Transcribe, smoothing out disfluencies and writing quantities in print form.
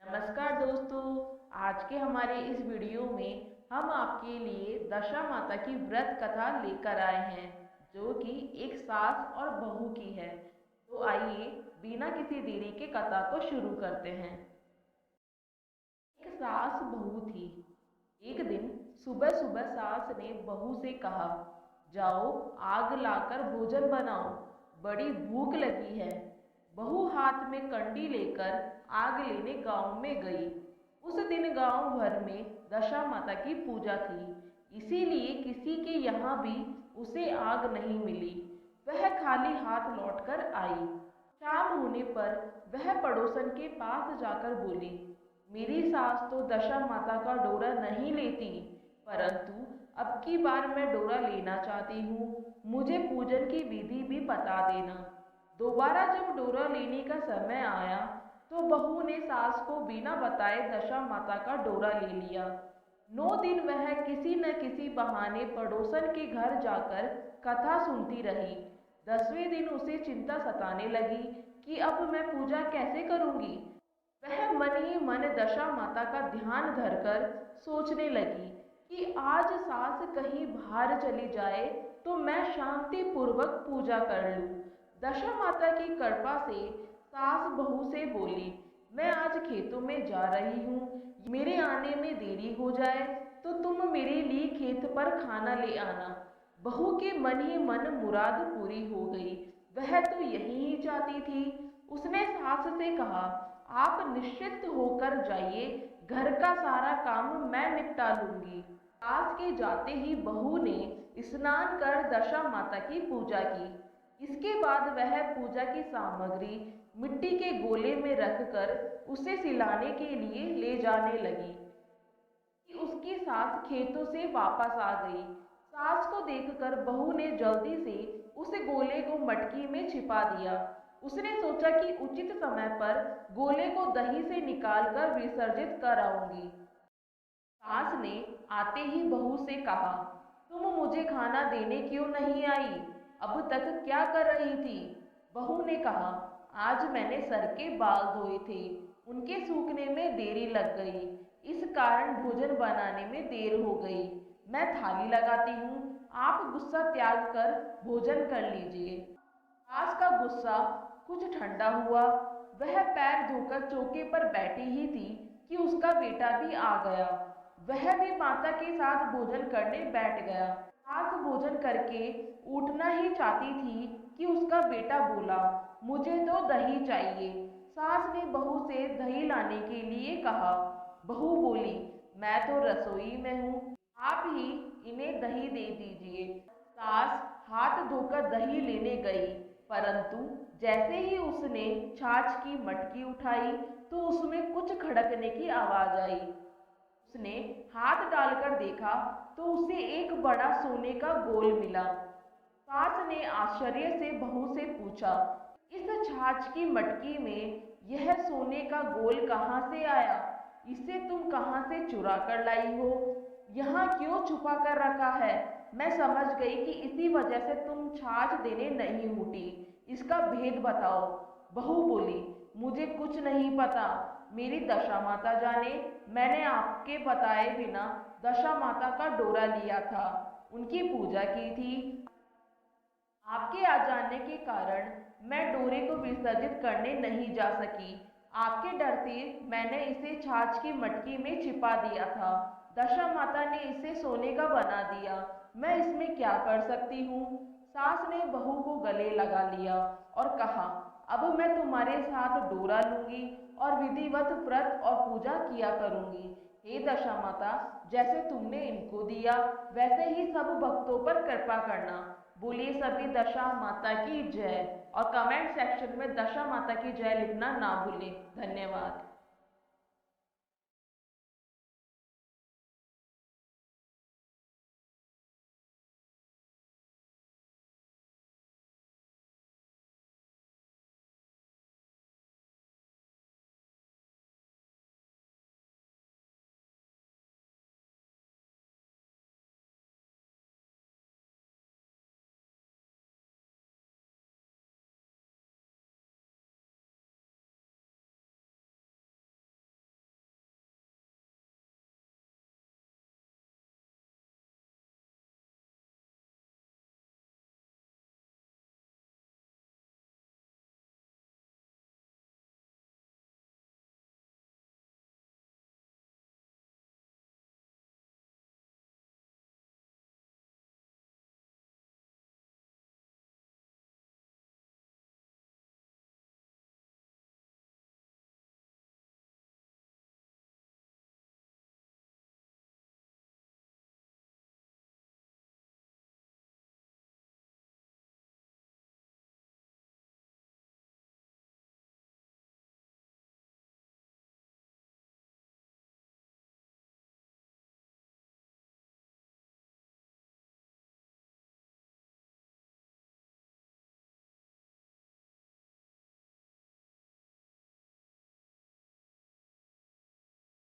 नमस्कार दोस्तों, आज के हमारे इस वीडियो में हम आपके लिए दशा माता की व्रत कथा लेकर आए हैं, जो कि एक सास और बहू की है। तो आइए बिना किसी देरी के कथा को शुरू करते हैं। एक सास बहू थी। एक दिन सुबह सुबह सास ने बहू से कहा, जाओ आग लाकर भोजन बनाओ, बड़ी भूख लगी है। बहू हाथ में कंडी लेकर आग लेने गांव में गई। उस दिन गांव भर में दशा माता की पूजा थी, इसीलिए किसी के यहाँ भी उसे आग नहीं मिली। वह खाली हाथ लौटकर आई। शाम होने पर वह पड़ोसन के पास जाकर बोली, मेरी सास तो दशा माता का डोरा नहीं लेती, परंतु अब की बार मैं डोरा लेना चाहती हूँ। मुझे पूजन की विधि भी बता देना। दोबारा जब डोरा लेने का समय आया तो बहू ने सास को बिना बताए दशा माता का डोरा ले लिया। 9 दिन वह किसी न किसी बहाने पड़ोसन के घर जाकर कथा सुनती रही। 10वें दिन उसे चिंता सताने लगी कि अब मैं पूजा कैसे करूंगी। वह मन ही मन दशा माता का ध्यान धरकर सोचने लगी कि आज सास कहीं बाहर चली जाए तो मैं शांति पूर्वक पूजा कर लूं। दशा माता की कृपा से सास बहू से बोली, मैं आज खेतों में जा रही हूँ, मेरे आने में देरी हो जाए तो तुम मेरे लिए खेत पर खाना ले आना। बहू के मन ही मन मुराद पूरी हो गई। वह तो यही ही चाहती थी। उसने सास से कहा, आप निश्चिंत होकर जाइए, घर का सारा काम मैं निपटा लूंगी। सास के जाते ही बहू ने स्नान कर दशा माता की पूजा की। इसके बाद वह पूजा की सामग्री मिट्टी के गोले में रखकर उसे सिलाने के लिए ले जाने लगी कि उसकी सास खेतों से वापस आ गई। सास को देखकर बहू ने जल्दी से उस गोले को मटकी में छिपा दिया। उसने सोचा कि उचित समय पर गोले को दही से निकालकर विसर्जित कराऊंगी। सास ने आते ही बहू से कहा, तुम मुझे खाना देने क्यों नहीं आई? अब तक क्या कर रही थी? बहू ने कहा, आज मैंने सर के बाल धोए थे, उनके सूखने में देरी लग गई, इस कारण भोजन बनाने में देर हो गई। मैं थाली लगाती हूँ, आप गुस्सा त्याग कर भोजन कर लीजिए। सास का गुस्सा कुछ ठंडा हुआ। वह पैर धोकर चौके पर बैठी ही थी कि उसका बेटा भी आ गया। वह भी माता के साथ भोजन करने बैठ गया। सास भोजन करके उठना ही चाहती थी कि उसका बेटा बोला, मुझे तो दही चाहिए। सास ने बहू से दही लाने के लिए कहा। बहू बोली, मैं तो रसोई में हूँ, आप ही इन्हें दही दे दीजिए। सास हाथ धोकर दही लेने गई, परंतु जैसे ही उसने छाछ की मटकी उठाई तो उसमें कुछ खड़कने की आवाज आई। उसने हाथ डालकर देखा तो उसे एक बड़ा सोने का गोल मिला। सास ने आश्चर्य से बहू से पूछा, इस छाछ की मटकी में यह सोने का गोल कहाँ से आया? इसे तुम कहाँ से चुरा कर लाई हो? यहाँ क्यों छुपा कर रखा है? मैं समझ गई कि इसी वजह से तुम छाछ देने नहीं उठी। इसका भेद बताओ। बहू बोली, मुझे कुछ नहीं पता, मेरी दशा माता जाने। मैंने आपके बताए बिना दशा माता का डोरा लिया था, उनकी पूजा की थी। आपके आ जाने के कारण मैं डोरे को विसर्जित करने नहीं जा सकी। आपके डर से मैंने इसे छाछ की मटकी में छिपा दिया था। दशा माता ने इसे सोने का बना दिया, मैं इसमें क्या कर सकती हूँ? सास ने बहू को गले लगा लिया और कहा, अब मैं तुम्हारे साथ डोरा लूंगी और विधिवत व्रत और पूजा किया करूंगी। हे दशा माता, जैसे तुमने इनको दिया वैसे ही सब भक्तों पर कृपा करना। बोलिए सभी दशा माता की जय, और कमेंट सेक्शन में दशा माता की जय लिखना ना भूलें। धन्यवाद।